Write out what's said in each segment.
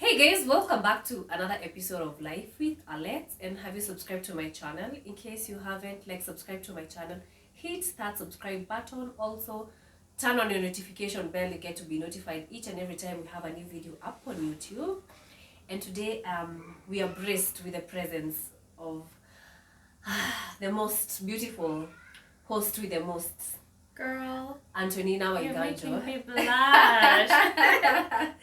Hey guys, welcome back to another episode of Life with Alex. And have you subscribed to my channel? In case you haven't, subcribe to my channel, hit that subscribe button. Also, turn on your notification bell. You get to be notified each and every time we have a new video up on YouTube. And today, we are blessed with the presence of the most beautiful host with the most, girl, Antonina you're making Waiganjo. me blush.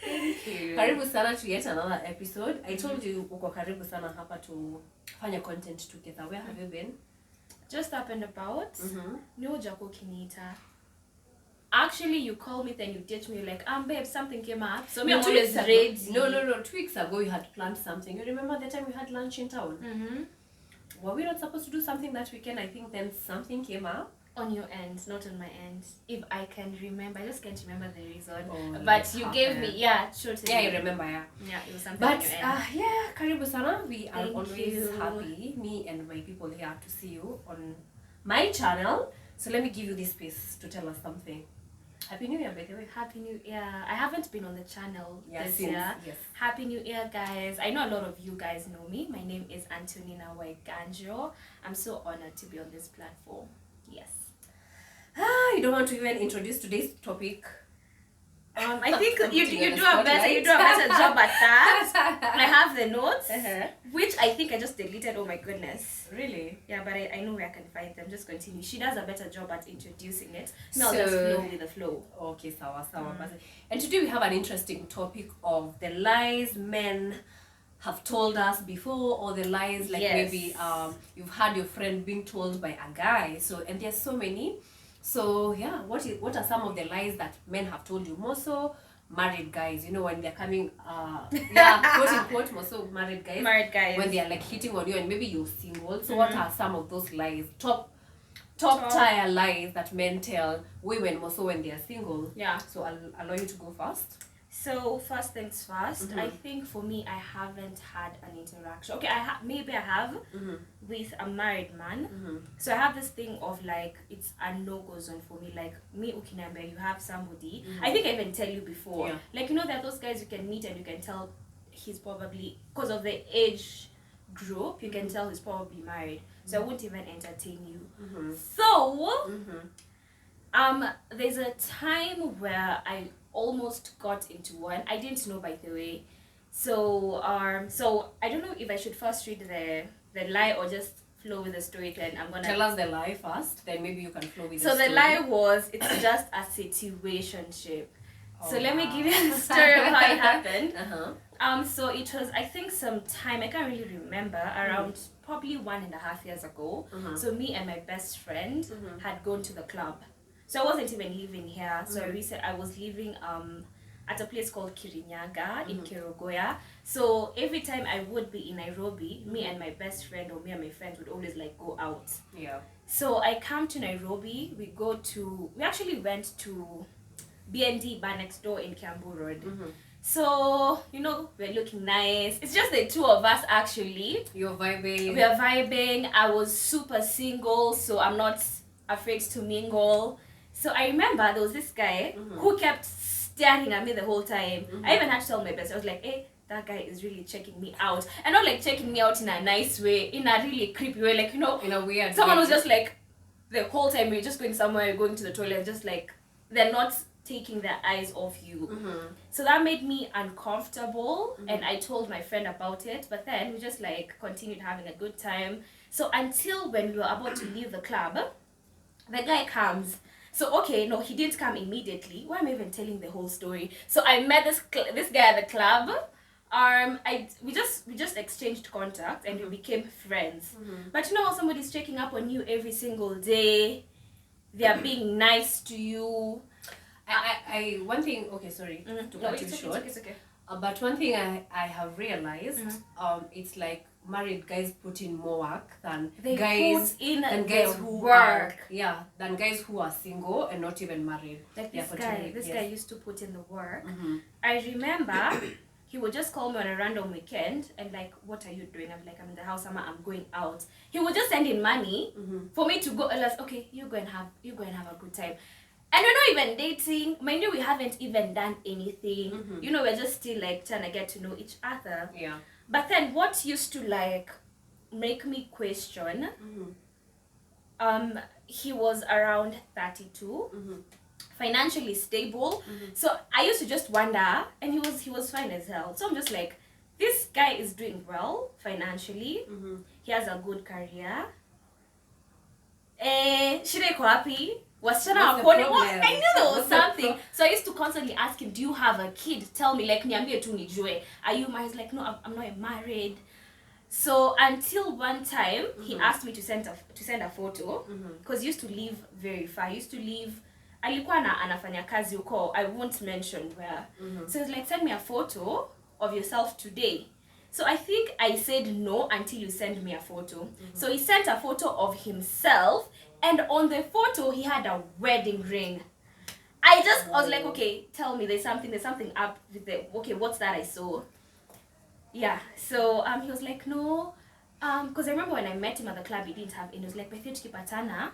Thank you. Karibu sana to yet another episode. I told you uko karibu sana hapa to fanya content together. Where have you been? Just up and about. No jako kinita. Actually, you call me, then you ditch me like, babe, something came up. So me, I'm always ready. No. 2 weeks ago, you had planned something. You remember the time we had lunch in town? Were we not supposed to do something that weekend? I think then something came up. On your end, not on my end. If I can remember, I just can't remember the reason. Oh, but you gave me, sure. Yeah, I remember, Yeah, it was something but, on your end. yeah, karibu sana. We are Thank always you. happy, me and my people here, to see you on my channel. So let me give you this space to tell us something. Happy New Year, by the way. Happy New Year. I haven't been on the channel this since, year. yes. Happy New Year, guys. I know a lot of you guys know me. My name is Antonina Waiganjo. I'm so honored to be on this platform. Yes. You don't want to even introduce today's topic. I think you do a better job at that. I have the notes, which I think I just deleted. Oh my goodness. Really? Yeah, but I know where I can find them. Just continue. She does a better job at introducing it. No, I'll just flow with the flow. Okay, sawa. And today we have an interesting topic of the lies men have told us before, or the lies maybe you've had your friend being told by a guy. So, and there's so many. So yeah, what are some of the lies that men have told you? More so married guys, when they're coming, quote unquote, more so married guys. Married guys. When they're hitting on you and maybe you're single. So what are some of those lies? Top tier lies that men tell women more so when they're single. Yeah. So I'll allow you to go first. So first things first, I think for me, I haven't had an interaction. Okay, maybe I have with a married man. So I have this thing of it's a no-go zone for me. Like me, ukinambia, you have somebody. I think I even tell you before. Yeah. There are those guys you can meet and you can tell he's probably, because of the age group, you can tell he's probably married. So I won't even entertain you. So, there's a time where I almost got into one. I didn't know, by the way. So I don't know if I should first read the lie or just flow with the story. Then I'm gonna tell us the lie first. Then maybe you can flow with. So the lie was, it's just a situationship. So let me give you the story of how it happened. So it was, I think, some time, I can't really remember, around probably 1.5 years ago. So me and my best friend had gone to the club. So I wasn't even living here. So I was living at a place called Kirinyaga in Kerugoya. So every time I would be in Nairobi, me and my best friend, or me and my friends, would always go out. Yeah. So I come to Nairobi. We actually went to BND bar next door in Kiambu Road. So, we're looking nice. It's just the two of us, actually. You're vibing. We are vibing. I was super single, so I'm not afraid to mingle. So I remember there was this guy who kept staring at me the whole time. I even had to tell my best. I was like, hey, that guy is really checking me out. And not checking me out in a nice way, in a really creepy way. In a weird someone way. was just the whole time we're just going somewhere, going to the toilet, just they're not taking their eyes off you. So that made me uncomfortable, and I told my friend about it, but then we just continued having a good time. So until when we were about to leave the club, the guy comes. So okay, no, he didn't come immediately. Why am I even telling the whole story? So I met this guy at the club. We just exchanged contact and we became friends. But how somebody's checking up on you every single day, they are being nice to you. One thing, okay, sorry to cut you short. It's okay. But one thing I have realized, it's married guys put in more work than guys who work. Than guys who are single and not even married. This guy used to put in the work. I remember he would just call me on a random weekend and what are you doing? I'm I'm in the house, I'm going out. He would just send in money for me to go. Okay, you go and have a good time. And we're not even dating. Mind you, we haven't even done anything. You know, we're just still like trying to get to know each other. Yeah. But then what used to like make me question, he was around 32, financially stable. So I used to just wonder, and he was fine as hell. So I'm just like, this guy is doing well financially. He has a good career. Shida iko wapi? Wasichana What's the wakoni. problem? I knew there was What's the something. So I used to constantly ask him, do you have a kid? Tell me, like, niambie tu nijue. Are you married? He's like, no, I'm not married. So until one time, he asked me to send a photo, because he used to live very far. He used to live, alikuwa anafanya kazi huko, I won't mention where. So he's like, send me a photo of yourself today. So I think I said no until you send me a photo. So he sent a photo of himself, and on the photo he had a wedding ring. I was like, okay, tell me, there's something up with the, okay, what's that I saw? Yeah, so he was like, no, because I remember when I met him at the club, he didn't have, and he was like, Bethy tukipatana,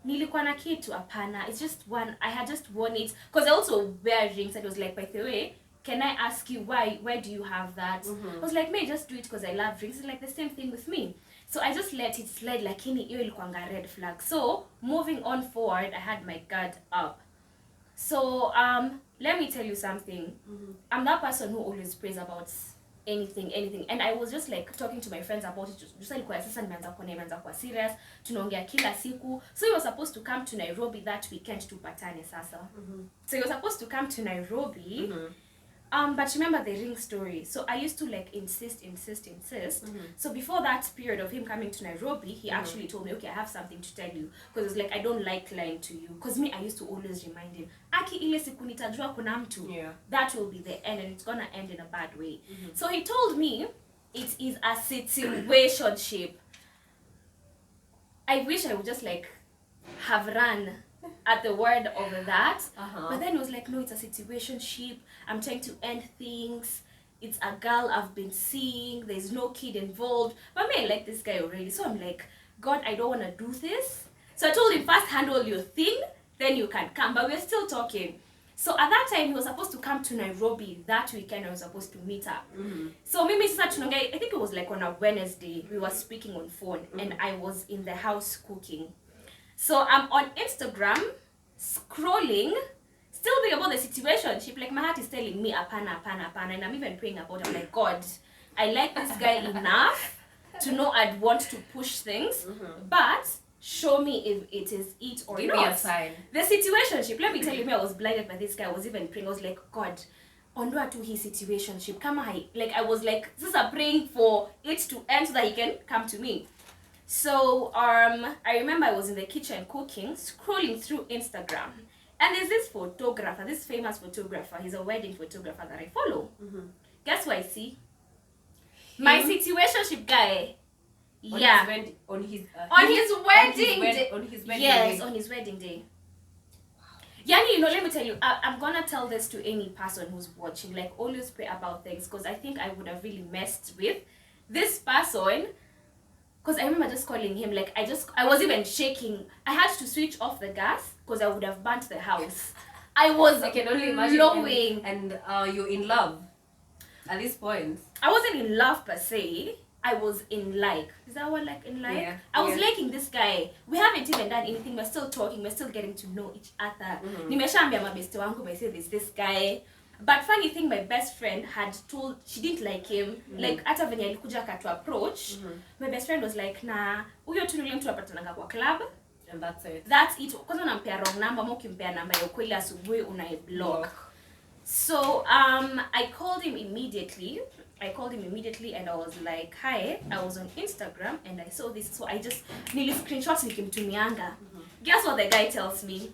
nilikuwa na kitu apana, it's just one, I had just worn it, because I also wear rings, and it was like, by the way, can I ask you why do you have that? I was like, may just do it because I love rings. It's like the same thing with me. So I just let it slide, lakini hiyo ilikuwanga red flag. So moving on forward, I had my guard up. So let me tell you something. I'm that person who always prays about anything, and I was just like talking to my friends about it. Just like sasa nimeanza kuwa serious, tunaongea kila siku. So he was supposed to come to Nairobi that weekend tupatane sasa. So he was supposed to come to Nairobi. But remember the ring story. So I used to like insist. So before that period of him coming to Nairobi, he actually told me, okay, I have something to tell you. Because it's like, I don't like lying to you. Because me, I used to always remind him, Aki ile siku nitajua kuna mtu. That will be the end, and it's gonna end in a bad way. So he told me, it is a situationship. I wish I would just like have run at the word of that, but then it was like, no, it's a situationship, I'm trying to end things, it's a girl I've been seeing, there's no kid involved, but I like this guy already. So I'm like, God, I don't want to do this. So I told him, first handle your thing, then you can come. But we're still talking. So at that time, he was supposed to come to Nairobi that weekend. I was supposed to meet up. So mimi sasa tunongea, I think it was like on a Wednesday, we were speaking on phone, and I was in the house cooking. So I'm on Instagram, scrolling, still thinking about the situation. Like, my heart is telling me, apana, and I'm even praying about it. I'm like, God, I like this guy enough to know I'd want to push things, but show me if it is it or Give not. me a sign. The situationship, let me tell you, I was blinded by this guy. I was even praying. I was like, God, ondoa to his situationship. Come on, I was like, this is praying for it to end so that he can come to me. So I remember I was in the kitchen cooking, scrolling through Instagram, and there's this photographer, this famous photographer. He's a wedding photographer that I follow. Guess what I see? My situationship guy. On his wedding day. Yes, on his wedding day. Yani, let me tell you, I'm gonna tell this to any person who's watching. Like, always pray about things, because I think I would have really messed with this person. Because I remember just calling him, like, I was even shaking. I had to switch off the gas because I would have burnt the house. I was I can only imagine. glowing. And you're in love at this point. I wasn't in love per se. I was in like. Is that what like in like? Yeah. I was liking this guy. We haven't even done anything. We're still talking. We're still getting to know each other. Nimeshaambia mabeste wangu, I said there's this guy. But funny thing, my best friend had told, she didn't like him. Like, hata venye alikuja akatu approach, my best friend was like, nah, huyo tu nile mtu apatananga kwa club. And that's it. That's it. Kwanza unampea wrong number, ama ukimpea namba ya ukweli asubuhi unaiblock. So, I called him immediately. And I was like, hi, I was on Instagram and I saw this. So I just nearly screenshots nikimtumianga. Guess what the guy tells me?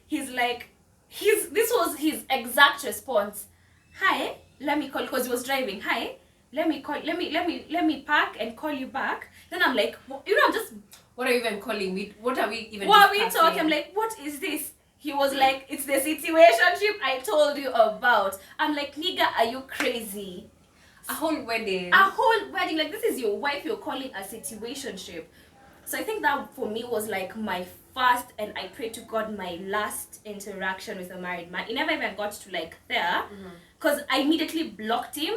He's like, this was his exact response. Hi, let me call, because he was driving. Hi, let me park and call you back. Then I'm like, I'm just, what are you even calling me? What are we even what are we talking? I'm like, what is this? He was like, it's the situationship I told you about. I'm like, nigga, are you crazy? A whole wedding. Like, this is your wife, you're calling a situationship. So I think that for me was like my fast, and I pray to God my last interaction with a married man, it never even got to like there, because I immediately blocked him,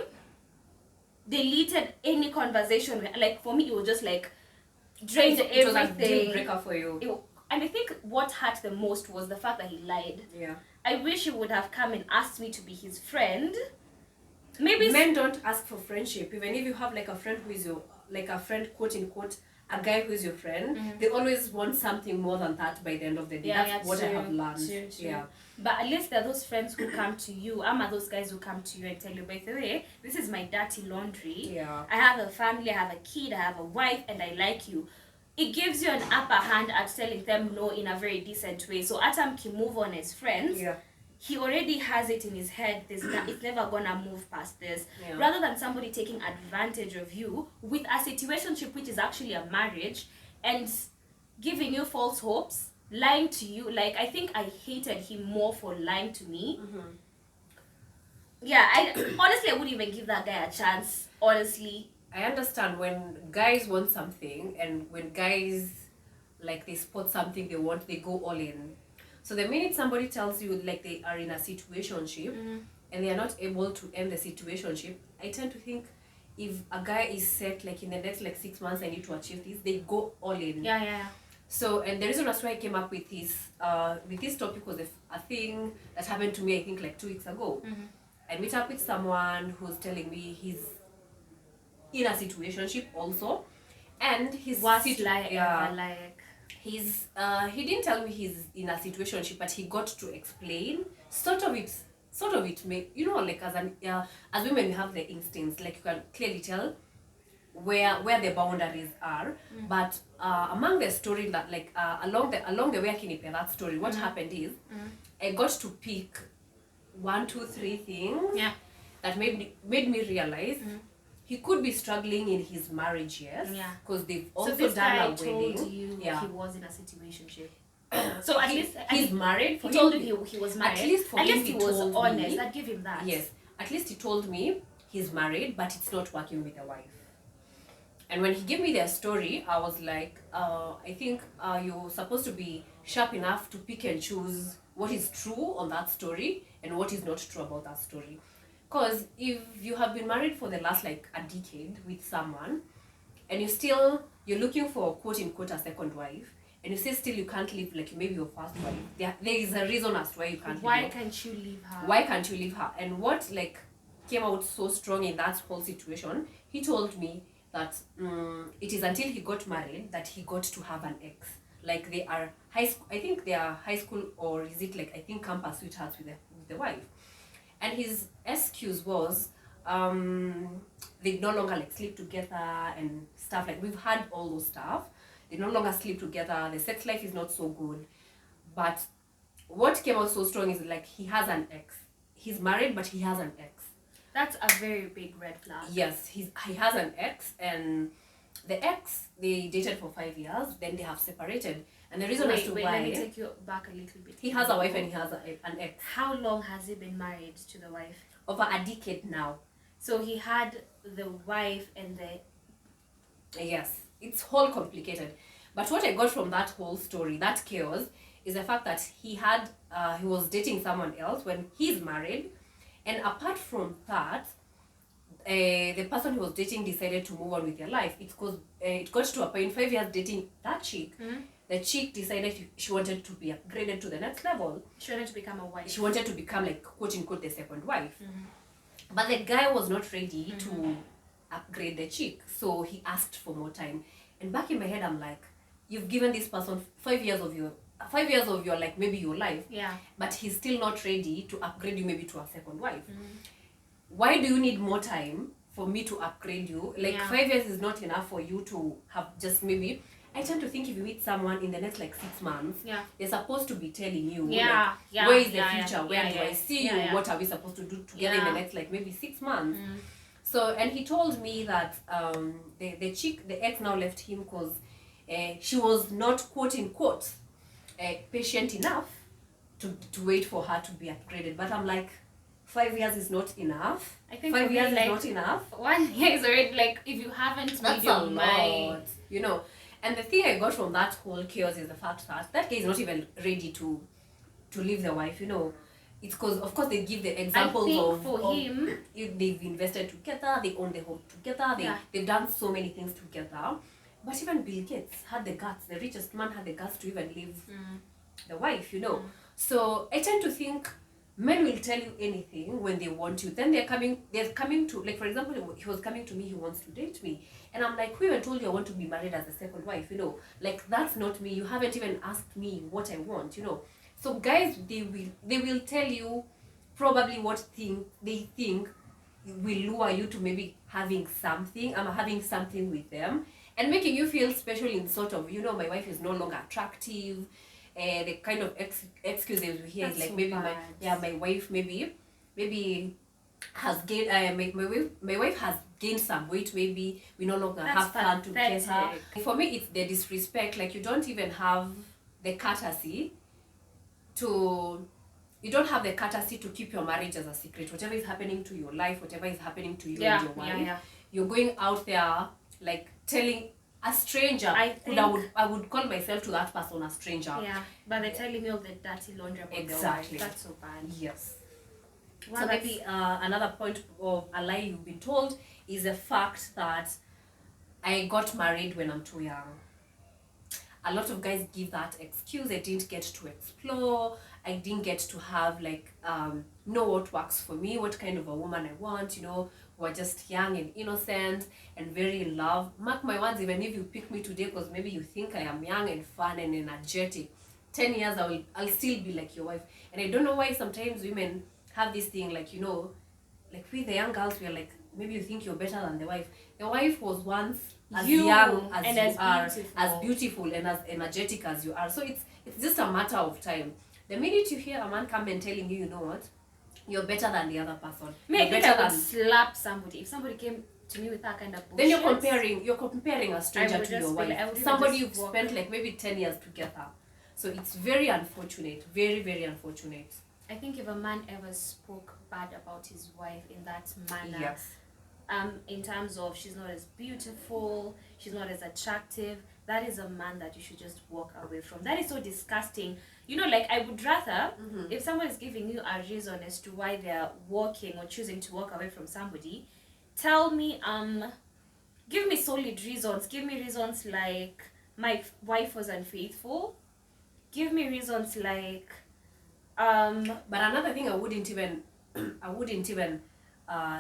deleted any conversation. Like for me, it was just like drained It was a everything. deal breaker for you. And I think what hurt the most was the fact that he lied. Yeah. I wish he would have come and asked me to be his friend. Maybe Men don't ask for friendship. Even if you have like a friend who is your, like a friend, quote unquote, a guy who is your friend, they always want something more than that by the end of the day. That's what I have learned. True. Yeah. But at least there are those friends who come to you. Are those guys who come to you and tell you, by the way, this is my dirty laundry. Yeah. I have a family, I have a kid, I have a wife, and I like you. It gives you an upper hand at telling them no in a very decent way. So Atam can move on as friends. Yeah. He already has it in his head. It's never gonna move past this. Yeah. Rather than somebody taking advantage of you with a situationship which is actually a marriage and giving you false hopes, lying to you. Like, I think I hated him more for lying to me. Yeah, I honestly I wouldn't even give that guy a chance. Honestly, I understand when guys want something, and when guys like they spot something they want, they go all in. So the minute somebody tells you like they are in a situationship and they are not able to end the situationship, I tend to think if a guy is set like in the next like 6 months I need to achieve this, they go all in. yeah. So, and the reason that's why I came up with this topic was a thing that happened to me, I think like 2 weeks ago. I meet up with someone who's telling me he's in a situationship also, and his Worst lie ever, like. He didn't tell me he's in a situationship, but he got to explain sort of it may, you know, like as women we have the instincts, like you can clearly tell where the boundaries are. But among the story that like along the way Akinipe that story, what happened is I got to pick 1, 2, 3 things that made me realize he could be struggling in his marriage, yes, because they've also So this done guy a wedding. told you Yeah. he was in a situationship. So at least he's married. he told you he was married. At least for him, he he was told honest. me. I'd give him that. Yes, at least he told me he's married, but it's not working with a wife. And when he gave me their story, I was like, I think you're supposed to be sharp enough to pick and choose what is true on that story and what is not true about that story. Because if you have been married for the last like a decade with someone, and you're looking for quote unquote a second wife, and you say still you can't leave like maybe your first wife, there is a reason as to why you can't Why leave her. can't you leave her? Why can't you leave her? And what like came out so strong in that whole situation, he told me that it is until he got married that he got to have an ex. Like they are high school, I think they are high school, or is it like I think campus sweethearts with the wife. And his excuse was they no longer like sleep together and stuff. Like we've had all those stuff. They no longer sleep together. The sex life is not so good. But what came out so strong is like he has an ex. He's married, but he has an ex. That's a very big red flag. Yes, he has an ex, and the ex they dated for 5 years. Then they have separated, and the reason as to why, let me take you back a little bit. he has a wife and he has an ex. How long has he been married to the wife? Over a decade now. So he had the wife and the... Yes, it's whole complicated. But what I got from that whole story, that chaos, is the fact that he was dating someone else when he's married, and apart from that, the person he was dating decided to move on with their life. It got to a point, 5 years dating that chick. The chick decided she wanted to be upgraded to the next level. She wanted to become a wife. She wanted to become like quote unquote the second wife. But the guy was not ready to upgrade the chick, so he asked for more time. And back in my head, I'm like, you've given this person 5 years of your like maybe your life, but he's still not ready to upgrade you maybe to a second wife. Why do you need more time for me to upgrade you? Like 5 years is not enough for you to have just maybe. I tend to think if you meet someone in the next like 6 months, they're supposed to be telling you where is the future, where do I see you, what are we supposed to do together in the next like maybe 6 months. So, and he told me that the ex now left him because she was not quote unquote patient enough to wait for her to be upgraded. But I'm like, 5 years is not enough. I think 5 years like, is not enough. 1 year is already like, if you haven't made That's your a mind. lot, you know. And the thing I got from that whole chaos is the fact that that guy is not even ready to leave the wife, you know. It's because, of course, they give the examples I think of for him, if they've invested together, they own the home together, they've done so many things together. But even Bill Gates had the guts, the richest man had the guts to even leave the wife, you know. So I tend to think men will tell you anything when they want you. Then they're coming to, like, for example, he was coming to me, he wants to date me. And I'm like, who even told you I want to be married as a second wife, you know? Like, that's not me. You haven't even asked me what I want, you know. So guys, they will tell you probably what they think will lure you to maybe having something with them, and making you feel special in sort of, you know, my wife is no longer attractive. The kind of excuses we hear is like, so maybe my wife maybe has gained my wife has gained some weight, maybe we no longer have fun together. For me, it's the disrespect. Like, you don't even have the courtesy to keep your marriage as a secret. Whatever is happening to your life, whatever is happening to you and your wife, you're going out there like telling a stranger. I would call myself to that person a stranger. Yeah, but they're telling me of the dirty laundry about their wife. That's so bad. Yes. Well, so maybe another point of a lie you've been told is the fact that I got married when I'm too young. A lot of guys give that excuse. I didn't get to explore. I didn't get to have know what works for me, what kind of a woman I want, you know. We're just young and innocent and very in love. Mark my words, even if you pick me today because maybe you think I am young and fun and energetic, 10 years I'll still be like your wife. And I don't know why sometimes women have this thing, like, you know, like with the young girls, we're like, maybe you think you're better than the wife. The wife was once as young as and you are, as beautiful and as energetic as you are. So it's just a matter of time. The minute you hear a man come and telling you, you know what, you're better than the other person. Maybe I would slap somebody if somebody came to me with that kind of bullshit. Then you're comparing a stranger to your wife. Somebody you've spent like maybe 10 years together. So it's very unfortunate, very, very unfortunate. I think if a man ever spoke bad about his wife in that manner, yes. In terms of she's not as beautiful, she's not as attractive, that is a man that you should just walk away from. That is so disgusting. You know, like, I would rather, if someone is giving you a reason as to why they're walking or choosing to walk away from somebody, tell me, give me solid reasons. Give me reasons like, my wife was unfaithful. Give me reasons like, but another thing, I wouldn't even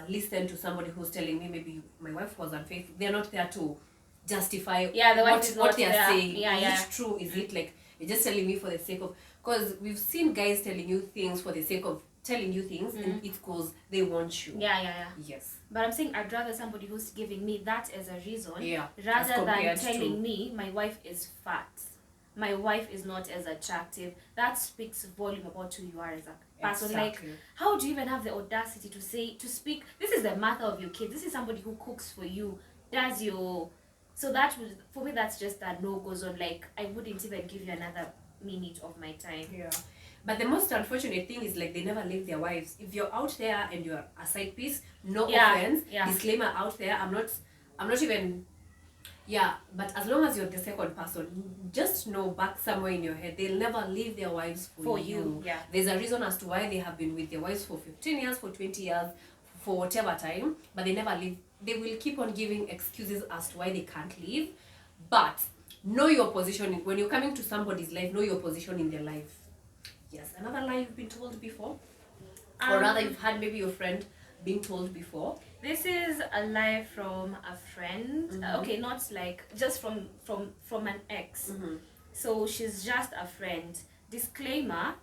listen to somebody who's telling me maybe my wife was unfaithful. They're not there to justify what they are saying. Is it true? Is it like you're just telling me for the sake of? Because we've seen guys telling you things for the sake of telling you things, and it's because they want you. Yes. But I'm saying I'd rather somebody who's giving me that as a reason, rather than telling me my wife is fat, my wife is not as attractive. That speaks volume about who you are as a person. Exactly. Like, how do you even have the audacity to speak? This is the mother of your kids. This is somebody who cooks for you, does your. So that would, for me, that's just a no-go zone. Like, I wouldn't even give you another minute of my time. Yeah. But the most unfortunate thing is, like, they never leave their wives. If you're out there and you're a side piece, no offense, disclaimer out there, I'm not even. Yeah, but as long as you're the second person, just know back somewhere in your head, they'll never leave their wives for you. Yeah. There's a reason as to why they have been with their wives for 15 years, for 20 years, for whatever time, but they never leave. They will keep on giving excuses as to why they can't leave. But know your position. When you're coming to somebody's life, know your position in their life. Yes, another lie you've been told before? Or rather, you've had maybe your friend being told before? This is a lie from a friend. Okay, not like just from an ex. So she's just a friend. Disclaimer.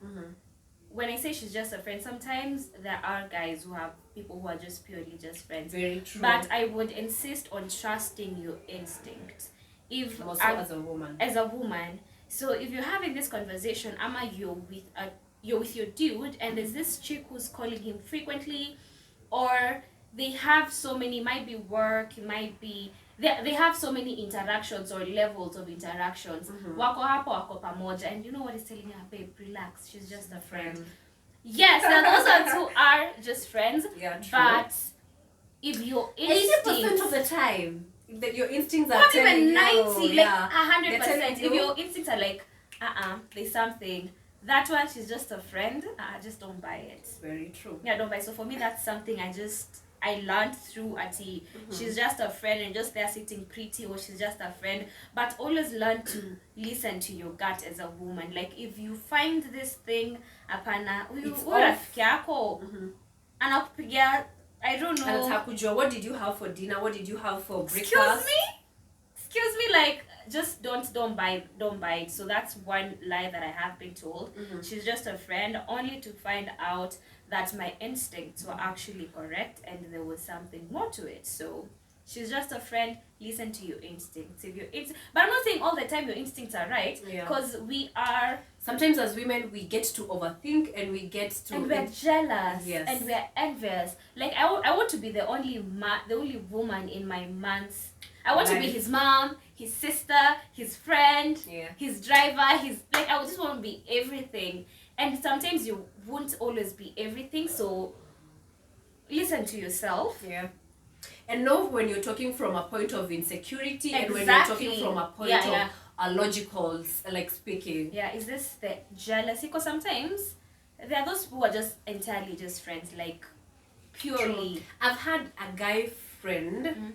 When I say she's just a friend, sometimes there are guys who have people who are just purely just friends. Very true. But I would insist on trusting your instinct. If also as a woman. So if you're having this conversation, you're with your dude, and there's this chick who's calling him frequently, or they have so many, might be work, it might be they have so many interactions or levels of interactions. Wako hapo, wako pamoja, and you know what he's telling her, babe, relax, she's just a friend. Yes, there are those ones who are just friends. Yeah, true. But if your instinct 80% of the time, that your instincts are Not telling even you, 90, yeah, like they're 100%. telling If you- your instincts are like, there's something. That one, she's just a friend. I just don't buy it. It's very true. Yeah, I don't buy it. So for me, that's something I learned through Ati. She's just a friend and just there sitting pretty, or she's just a friend. But always learn to listen to your gut as a woman. Like if you find this thing, apana, It's huyu off. rafiki yako anakupigia, I don't know. Anataka kujua, what did you have for dinner? What did you have for breakfast? Excuse me, like just don't buy it. So that's one lie that I have been told. She's just a friend, only to find out that my instincts were actually correct and there was something more to it. So she's just a friend. Listen to your instincts. But I'm not saying all the time your instincts are right, Yeah. because we are, Sometimes as women we get to overthink and we get to and we're jealous, Yes. and we're envious. Like I want to be the only woman in my man's. I want to be Life. his mom, his sister, his friend, Yeah. his driver, his, like, I just want to be everything. And sometimes you won't always be everything, so listen to yourself. Yeah. And know when you're talking from a point of insecurity and when you're Exactly. talking from a point Yeah, of yeah. a logical like speaking. Yeah, is this the jealousy? Because sometimes there are those who are just entirely just friends, like purely. I've had a guy friend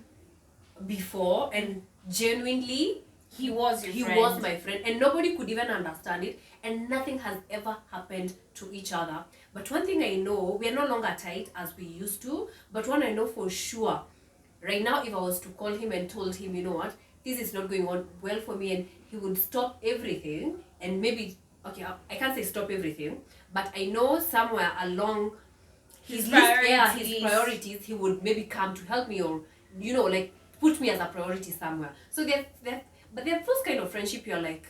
before and genuinely He was your he friend. was my friend and nobody could even understand it and nothing has ever happened to each other. But one thing I know, we are no longer tight as we used to, but one I know for sure, right now if I was to call him and told him, you know what, this is not going on well for me, and he would stop everything and maybe, okay, I can't say stop everything, but I know somewhere along his priorities, he would maybe come to help me, or you know, like put me as a priority somewhere. So but there's those kind of friendship you're like,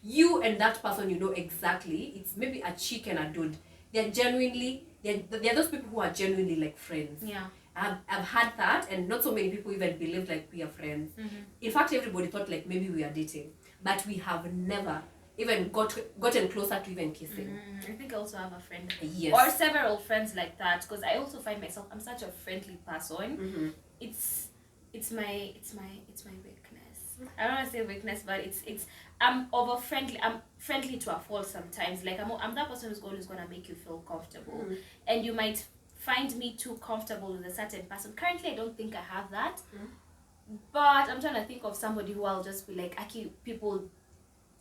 you and that person, you know exactly, it's maybe a chick and a dude. They're those people who are genuinely like friends. Yeah. I've had that, and not so many people even believed like we are friends. In fact, everybody thought like maybe we are dating, but we have never even gotten closer to even kissing. I think I also have a friend. Yes. Or several friends like that, because I also find myself, I'm such a friendly person. It's my weakness. I don't want to say weakness, but it's I'm friendly to a fault sometimes. Like I'm that person who's always gonna make you feel comfortable, and you might find me too comfortable with a certain person. Currently, I don't think I have that, but I'm trying to think of somebody who I'll just be like, Aki, people.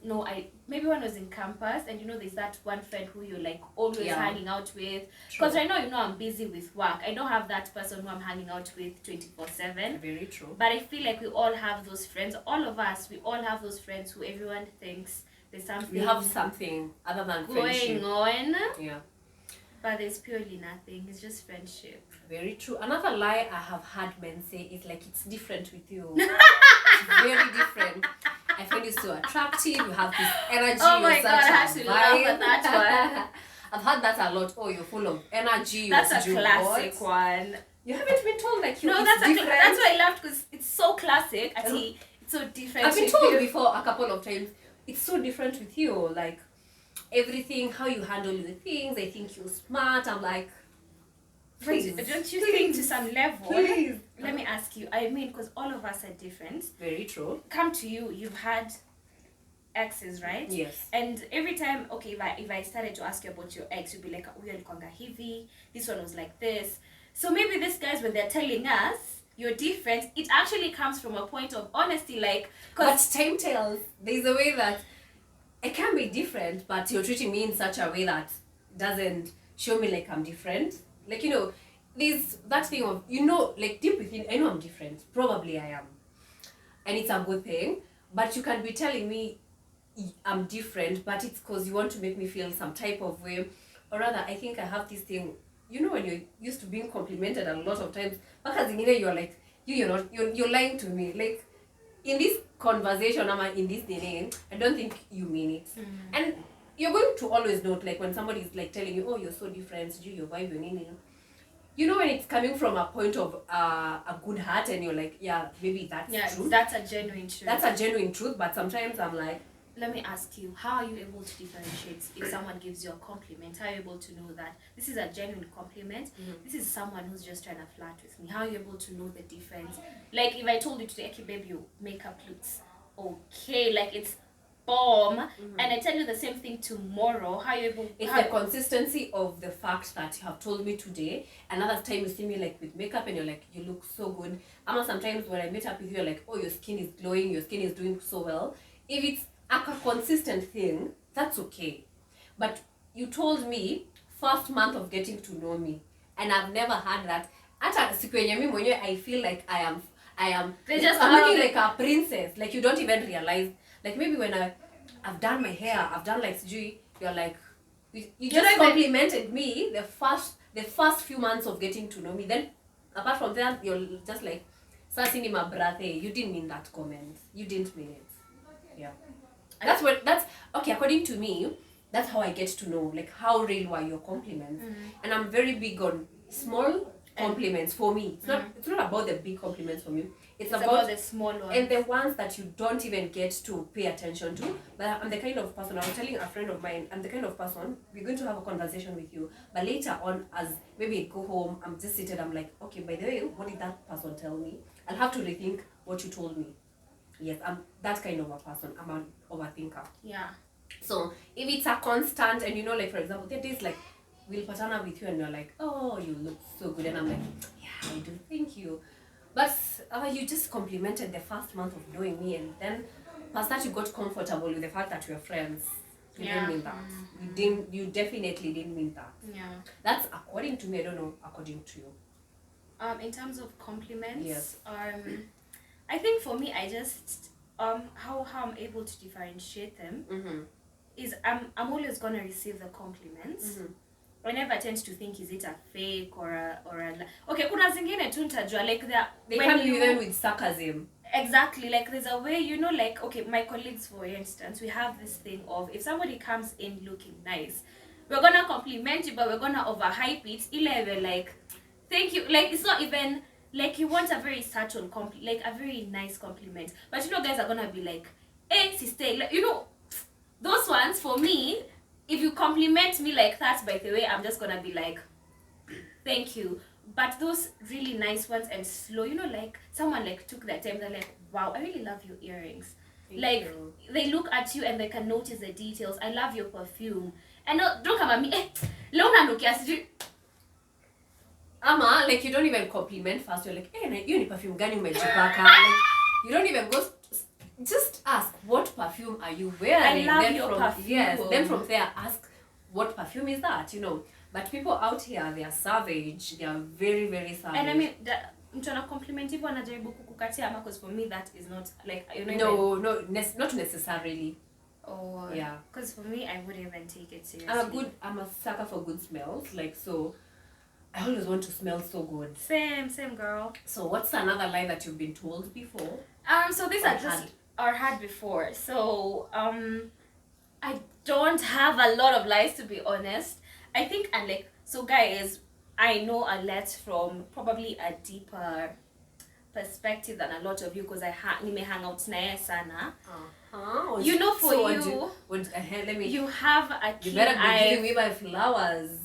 No, maybe when I was in campus, and you know, there's that one friend who you're like always hanging out with. Because right now, you know, I'm busy with work. I don't have that person who I'm hanging out with 24/7. Very true. But I feel like we all have those friends. All of us, we all have those friends who everyone thinks there's something. We have something other than friendship. going on, Yeah. but there's purely nothing. It's just friendship. Very true. Another lie I have had men say is like, it's different with you. It's very different. I find you so attractive. You have this energy. Oh my you're God, I such have a to laugh at vibe. that I've had that a lot. Oh, you're full of energy. That's what a you classic want. one. You haven't been told like you. No, it's that's different. that's why I laughed, because it's so classic. It's so different. I've been with told you. before a couple of times. It's so different with you. Like everything, how you handle your things. I think you're smart. I'm like, please. Don't you think to some level? Please. Let me ask you. I mean, because all of us are different. Very true. Come to you. You've had exes, right? Yes. And every time, okay, if I started to ask you about your ex, you'd be like, "We are hivi. This one was like this." So maybe these guys, when they're telling us you're different, it actually comes from a point of honesty, like, But time tells. There's a way that I can be different, but you're treating me in such a way that doesn't show me like I'm different. Like, you know, there's that thing of, you know, like deep within, I know I'm different. Probably I am. And it's a good thing. But you can be telling me I'm different, but it's because you want to make me feel some type of way. Or rather, I think I have this thing, you know, when you're used to being complimented a lot of times, because you're like, you're lying to me. Like, in this conversation, in this day, I don't think you mean it. And you're going to always note, like, when somebody is like telling you, oh, you're so different, your vibe, you know, when it's coming from a point of a good heart, and you're like, yeah, maybe that's true. that's a genuine truth. That's a genuine truth, but sometimes I'm like, let me ask you, how are you able to differentiate if someone gives you a compliment? How are you able to know that this is a genuine compliment? This is someone who's just trying to flirt with me. How are you able to know the difference? Like if I told you today, okay, babe, your makeup looks okay, like it's bomb, and I tell you the same thing tomorrow, how are you able? It's the consistency of the fact that you have told me today. Another time you see me like with makeup and you're like, you look so good. Or sometimes when I meet up with you, you're like, oh, your skin is glowing, your skin is doing so well. If it's a consistent thing, that's okay. But you told me first month of getting to know me, and I've never had that. Hata siku yenye mimi mwenyewe I feel like I am I'm looking like a princess. Like you don't even realize. Like maybe when I've done my hair, I've done like you're like you just complimented me the first few months of getting to know me. Then apart from that, you're just like Sasi ni mabrathe. You didn't mean that comment. You didn't mean it. Yeah. That's okay, according to me, that's how I get to know like how real were your compliments. And I'm very big on small compliments for me. It's not about the big compliments for me. It's about the small ones. And the ones that you don't even get to pay attention to. But I'm the kind of person, I was telling a friend of mine, I'm the kind of person, we're going to have a conversation with you, but later on, as maybe I go home, I'm just seated, I'm like, okay, by the way, what did that person tell me? I'll have to rethink what you told me. Yes, I'm that kind of a person. I'm an overthinker. Yeah. So if it's a constant, and you know, like for example, there are days like we'll partner with you and you're like, oh, you look so good, and I'm like, yeah, I do, thank you. But you just complimented the first month of knowing me, and then past that you got comfortable with the fact that we're friends. You didn't mean that. You definitely didn't mean that. Yeah. That's according to me. I don't know according to you. In terms of compliments, yes. I think for me, I just how I'm able to differentiate them is I'm always gonna receive the compliments. I never tend to think, is it a fake or a okay, kuna zingine tu nitajua like they come even with sarcasm. Exactly, like there's a way, you know, like okay, my colleagues for instance, we have this thing of if somebody comes in looking nice, we're gonna compliment you, but we're gonna overhype it. We're like, thank you, like it's not even like you want a very subtle like a very nice compliment, but you know guys are gonna be like, hey sister, like, you know, those ones for me. If you compliment me like that, by the way, I'm just gonna be like, thank you. But those really nice ones and slow, you know, like someone like took their time, they're like, wow, I really love your earrings. Thank you. They look at you and they can notice the details. I love your perfume. And don't come at me, Ama, like you don't even compliment first. You're like, hey, you need perfume gani umejipaka? Like you don't even go. Just ask, what perfume are you wearing? I love your perfume. Yes, then from there ask, what perfume is that? You know, but people out here, they are savage. They are very, very savage. And I mean, mtu ana compliment hivyo anajaribu kukukatia ama, because for me that is not like, you No, know. not necessarily. Oh yeah. Because for me, I wouldn't even take it seriously. I'm a sucker for good smells. Like so, I always want to smell so good. Same girl. So what's another lie that you've been told before? So these are just or had before. So I don't have a lot of lies, to be honest. I think, and like, so guys, I know a lot from probably a deeper perspective than a lot of you, because I hang out naye sana. You know, for so you, let me, you have a keen. You better be giving me my flowers.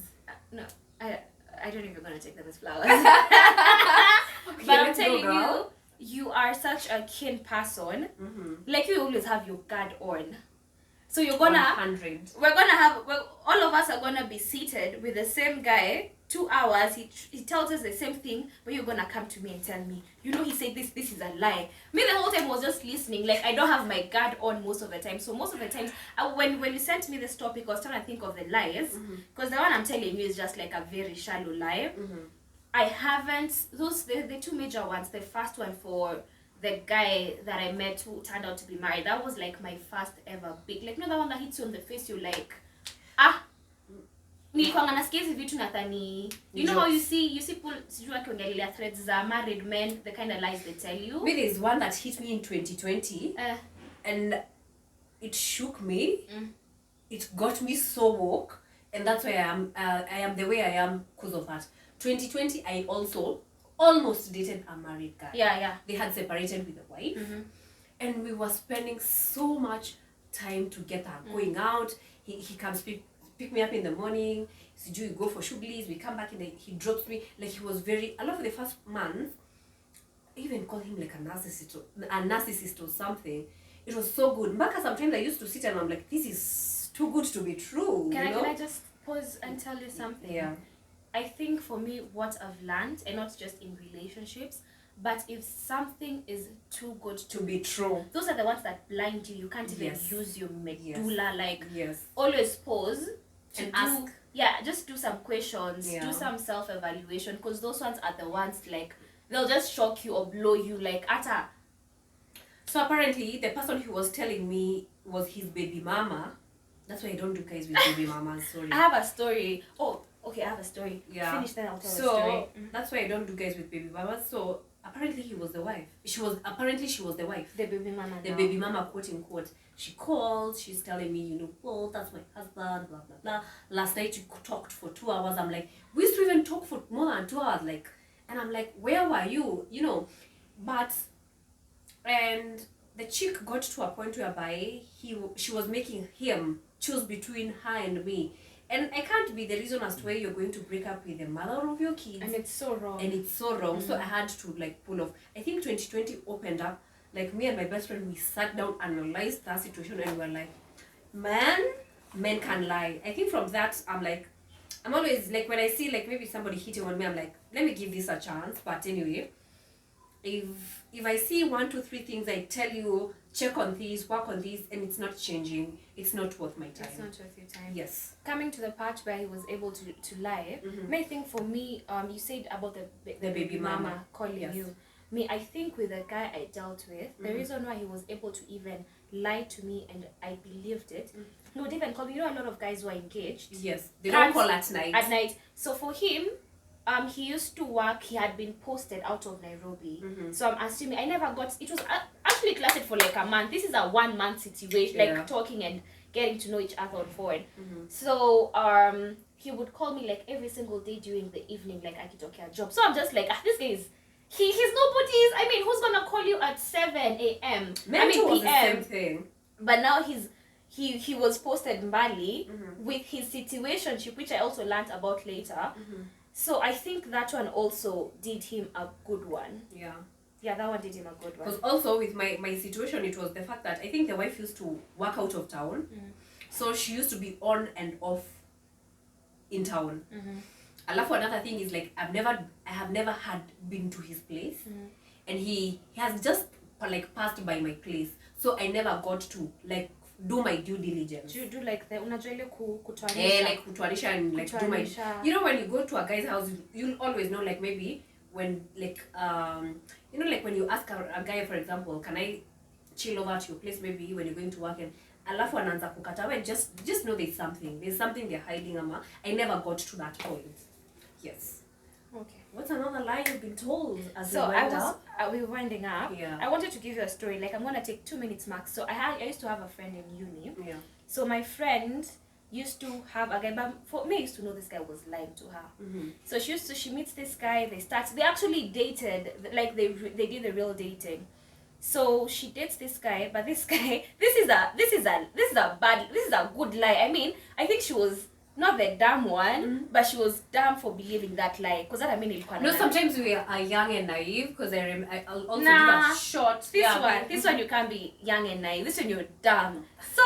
No, I don't know if you're gonna take them as flowers. Okay, but I'm telling you, you are such a keen person. Like you always have your guard on. So you're gonna 100. All of us are gonna be seated with the same guy 2 hours. He tells us the same thing, but you're gonna come to me and tell me, you know, he said this is a lie. Me the whole time was just listening. Like I don't have my guard on most of the time. So most of the times, when you sent me this topic, I was trying to think of the lies, because the one I'm telling you is just like a very shallow lie. I haven't, the two major ones. The first one for the guy that I met who turned out to be married, that was like my first ever big, like, you know, the one that hits you on the face, you're like, nilikuwa nasikia hizi vitu nadhani, you know how you see people sijui akiongelea threads za married men, the kind of lies they tell you. Maybe there's one that hit me in 2020 and it shook me. It got me so woke, and that's why I am the way I am because of that. 2020 I also almost dated a married guy. Yeah. They had separated with a wife, and we were spending so much time together, going out. He comes pick me up in the morning. So we go for shughlis, we come back and he drops me. Like he was very, I love for the first month, I even call him like a narcissist or something. It was so good. Mbaka sometimes I used to sit and I'm like, this is too good to be true. Can I just pause and tell you something? Yeah. I think for me, what I've learned, and not just in relationships, but if something is too good To be true. those are the ones that blind you. You can't even Yes. use your medulla. Like, Yes. always pause to And do, ask. yeah, just do some questions, Yeah. do some self-evaluation, because those ones are the ones, like, they'll just shock you or blow you, like, ata. So apparently the person who was telling me was his baby mama. That's why I don't do guys with baby mamas, sorry. I have a story. Oh, okay, I have a story. Yeah. Finish, then I'll tell the So story. that's why I don't do guys with baby mamas. So apparently he was the wife. She was the wife. The baby mama. The now. baby mama, quote unquote. She called, she's telling me, oh, that's my husband, blah blah blah. Last night you talked for 2 hours. I'm like, we used to even talk for more than 2 hours, like, and I'm like, where were you? But and the chick got to a point whereby she was making him choose between her and me. And I can't be the reason as to why you're going to break up with the mother of your kids. And it's so wrong. And it's so wrong. So I had to like pull off. I think 2020 opened up. Like me and my best friend, we sat down, analyzed that situation, and we're like, men can lie. I think from that, I'm always like, when I see like maybe somebody hitting on me, I'm like, let me give this a chance. But anyway, if I see 1, 2, 3 things, I tell you, check on these, work on these, and it's not changing, it's not worth my time. It's not worth your time. Yes. Coming to the part where he was able to lie, I think for me, you said about the baby mama. calling Yes. you. Me, I think with the guy I dealt with, the reason why he was able to even lie to me and I believed it, he would even call me. A lot of guys who are engaged. Yes. They Can't- don't call at night. At night. So for him, he used to work. He had been posted out of Nairobi. So I'm assuming I never got. It was actually lasted for like a month. This is a 1 month situation, Yeah. like talking and getting to know each other on phone. So he would call me like every single day during the evening, like akitokea job. So I'm just like, this guy is. He's nobody's. I mean, who's gonna call you at 7 a.m. I mean was the same p.m. thing. But now he was posted Mbali with his situationship, which I also learned about later. So I think that one also did him a good one. Yeah. Yeah, that one did him a good one. Because also with my situation, it was the fact that I think the wife used to work out of town. So she used to be on and off in town. Alafu another thing is like I have never had been to his place, and he has just like passed by my place, so I never got to like do my due diligence. Do like the unajua ile kutoanisha. Like kutuanisha and like do my, when you go to a guy's house, you'll always know, like maybe when like like when you ask a guy, for example, can I chill over at your place maybe when you're going to work, and alafu anaanza kukata, well, just know there's something they're hiding. I never got to that point. Yes. Okay. What's another lie you've been told as So we wind up? we were winding up. Yeah. I wanted to give you a story. Like, I'm gonna take 2 minutes max. So I used to have a friend in uni. Yeah. So my friend used to have a guy, but for me, I used to know this guy was lying to her. So she meets this guy. They actually dated. Like they did the real dating. So she dates this guy, but this guy, this is a good lie. I mean, I think she was not the dumb one, but she was dumb for believing that lie. Because that, I mean, ilikuwa No, na- sometimes we are young and naive, because I'll also Nah, give a short. This one you can't be young and naive. This one you're dumb. So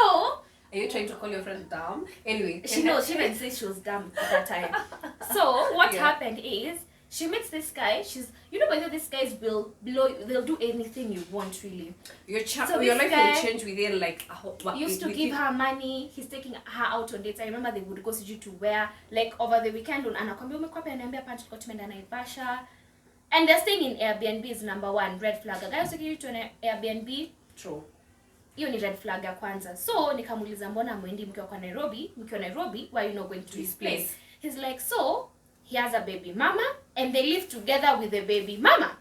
Are you trying to call your friend dumb? Anyway. she knows. She even says she was dumb at that time. So what Yeah. happened is she meets this guy. She's whether these guys will blow. They'll do anything you want, really. Your So your this life guy will change within like He used to give her money. He's taking her out on dates. I remember they would go to where, like, over the weekend on anakwambia umekuwa pia ananiambia punch kwa tumeenda Naivasha. And they're staying in Airbnb is number 1 red flag. A guy was taking you to an Airbnb. True. Hiyo ni red flag ya kwanza. So nikamuuliza mbona mwendi mkiwa kwa Nairobi, why are you not going to his place? He's like, so he has a baby mama and they live together with the baby mama.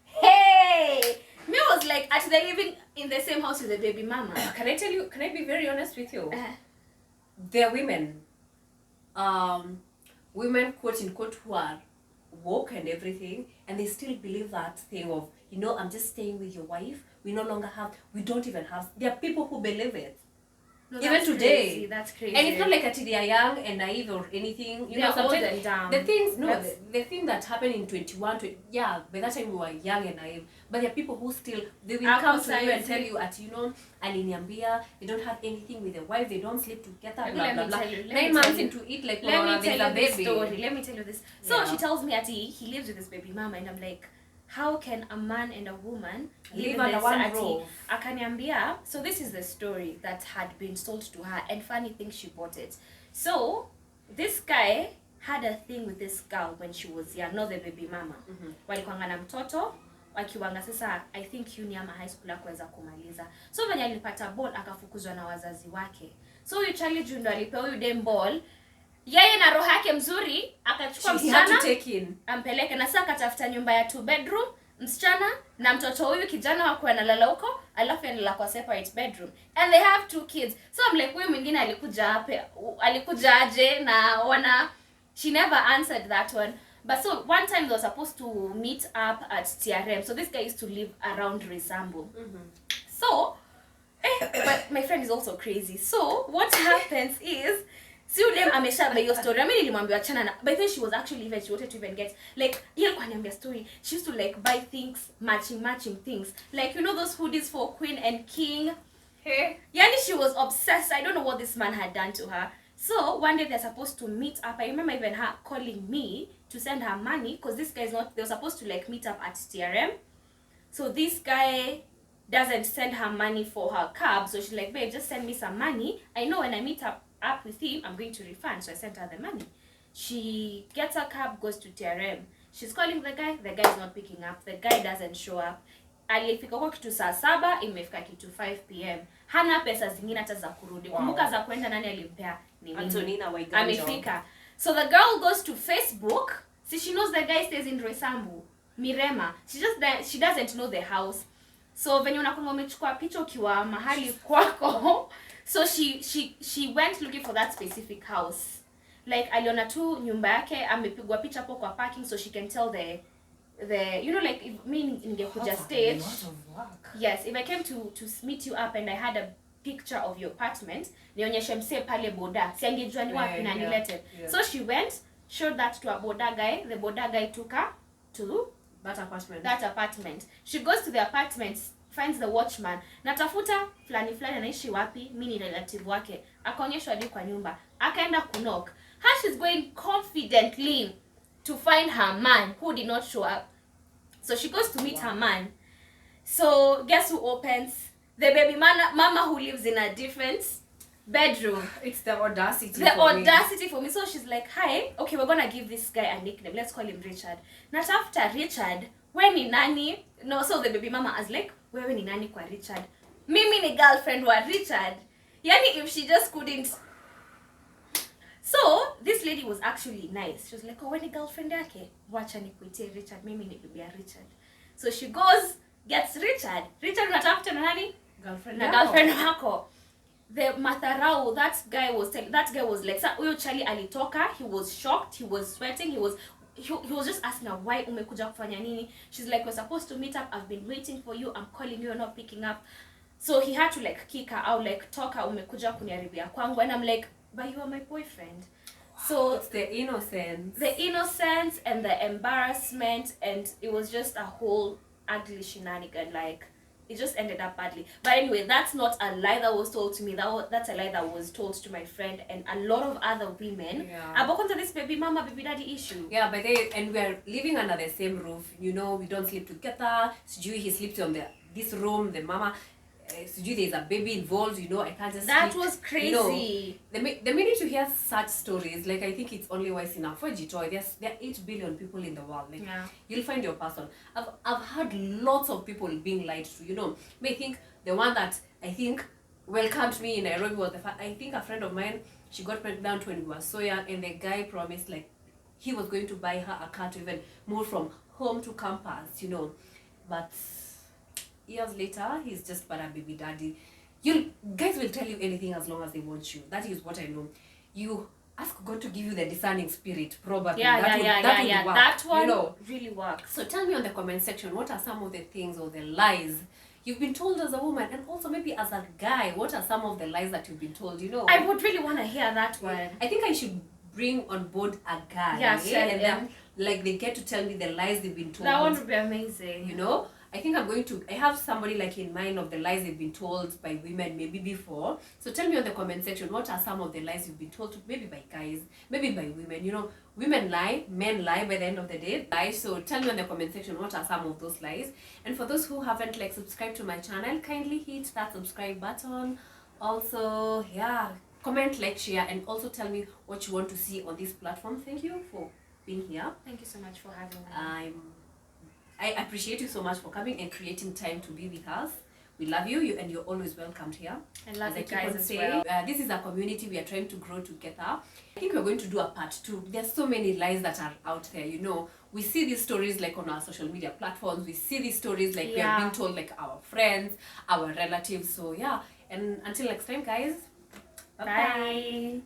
Hey! Me was like, are they living in the same house with the baby mama? Can I be very honest with you? They're women. Women, quote unquote, who are woke and everything, and they still believe that thing of, you know, I'm just staying with your wife. We no longer have, we don't even have. There are people who believe it. No, Even that's today. crazy. That's crazy. And it's not like they are young and naive or anything. You They're know, old sometimes and dumb. the things, no, That's- the thing that happened in 21, yeah, by that time we were young and naive. But there are people who still, they will come to you and tell you at, you know, aliniambia, they don't have anything with their wife, they don't sleep together, Let blah, me blah, blah. tell you, let me 9 tell months you. into it, like, Let me there's tell a you this baby. story. Let me tell you this. So Yeah. she tells me he lives with this baby mama, and I'm like, how can a man and a woman live under in one this roof? Akaniambia. So this is the story that had been sold to her, and funny thing, she bought it. So this guy had a thing with this girl when she was young, not the baby mama. Walikuanga na mtoto wakiwanga sasa, I think uni ama high school hakuweza kumaliza. So venye alipata ball akafukuzwa na wazazi wake. So huyu Charlie Jundo alipewa huyu dem ball, yeye na roho yake mzuri akachukua msichana ampeleke, na sasa akatafuta nyumba ya 2 bedroom, msichana na mtoto huyu kijana wako analala huko, alafu analala kwa separate bedroom, and they have 2 kids. So I'm like, huyu mwingine alikuja aje na she never answered that one. But so one time they were supposed to meet up at TRM. So this guy used to live around Resambu. So but my friend is also crazy. So what happens is, see them amesha by your story. I mean, nilimwambia achana na, but then she was actually even, she wanted to even get, like, yeye kwa niambia story, she used to like buy things, matching things, like, you know those hoodies for Queen and King. Hey. Yani she was obsessed. I don't know what this man had done to her. So one day they're supposed to meet up. I remember even her calling me to send her money, because this guy is not, they were supposed to like meet up at TRM. So this guy doesn't send her money for her cab, so she's like, babe, just send me some money. I know when I meet up with him, I'm going to refund. So I sent her the money. She gets her cab, goes to TRM. She's calling the guy is not picking up. The guy doesn't show up. Alifika kwa kitu saa 7, imefika kitu 5 p.m. Hana pesa zingine hata za kurudi. Kumbuka za kwenda nani alimpea ni Antonina Waiganja. Amefika. So the girl goes to Facebook. See, she knows the guy stays in Resambu, Mirema. She doesn't know the house. So when unakwanga umechukua picha ukiwa mahali kwako, so she went looking for that specific house. Like aliona tu nyumba yake amepigwa picha hapo kwa parking, so she can tell the you know, like if me ningekuja stage. Yes, if I came to meet you up and I had a picture of your apartment, nionyeshe msee pale boda, si angejua ni wapi na nilete. So she went, showed that to a boda guy. The boda guy took her to that apartment. She goes to the apartment, finds the watchman. Natafuta fulani anaishi wapi, mimi ni relative wake. Akaonyeshwa hadi kwa nyumba. Akaenda knock. She's going confidently to find her man who did not show up. So she goes to meet her man. So guess who opens? The baby mama who lives in a different bedroom. It's the audacity. For me. So she's like, hi, okay, we're gonna give this guy a nickname. Let's call him Richard. Not after Richard, when ni nani? No, so the baby mama is like, wewe ni nani kwa Richard? Mimi ni girlfriend wa Richard. Yani if she just couldn't. So this lady was actually nice. She was like, oh, when ni girlfriend yake, wacha nikuitie Richard, mimi ni bibi ya Richard. So she goes, gets Richard. Richard unatafuta na nani? Girlfriend wako. The matharau, that guy was like, huyo Charlie alitoka, he was shocked, he was sweating, he was just asking her, why umekuja kufanya nini? She's like, we're supposed to meet up, I've been waiting for you, I'm calling you, you're not picking up. So he had to like kick her out, like, toka umekuja kuniharibia kwangu. And I'm like, but you are my boyfriend. So it's the innocence and the embarrassment, and it was just a whole ugly shenanigan. Like, it just ended up badly. But anyway, that's not a lie that was told to me. That's a lie that was told to my friend and a lot of other women about this baby mama, baby daddy issue. Yeah, but and we're living under the same roof. You know, we don't sleep together. Sijui he sleeps on this room. The mama, sijui there's a baby involved. You know, I can't just. That sleep. was crazy. You know, the minute you hear such stories, like, I think it's only wise enough for Jitoy. There are 8 billion people in the world. Like, you'll find your person. I've heard lots of people being lied to. You know, I think the one that I think welcomed me in Nairobi was I think a friend of mine. She got pregnant when we were so young, and the guy promised like he was going to buy her a car to even move from home to campus. You know, but years later, he's just but a baby daddy. You guys will tell you anything as long as they want you. That is what I know. You ask God to give you the discerning spirit, probably. Yeah, that would work, that one you know. really works. So tell me on the comment section, what are some of the things or the lies you've been told as a woman, and also maybe as a guy, what are some of the lies that you've been told, you know? I would really want to hear that one. I think I should bring on board a guy, Yeah, sure, and yeah. then like they get to tell me the lies they've been told. That one would be amazing. You know, I think I have somebody like in mind of the lies they've been told by women maybe before. So tell me on the comment section, what are some of the lies you've been told, maybe by guys, maybe by women. You know, women lie, men lie by the end of the day. Lies. So tell me on the comment section, what are some of those lies. And for those who haven't like subscribed to my channel, kindly hit that subscribe button. Also, yeah, comment, like, share, and also tell me what you want to see on this platform. Thank you for being here. Thank you so much for having me. I appreciate you so much for coming and creating time to be with us. We love you, and you're always welcomed here. I love you keep guys on as saying, well. this is a community we are trying to grow together. I think we're going to do a part 2. There's so many lies that are out there, you know. We see these stories like on our social media platforms. We see these stories like we are being told like our friends, our relatives. So yeah, and until next time, guys. Bye-bye. Bye.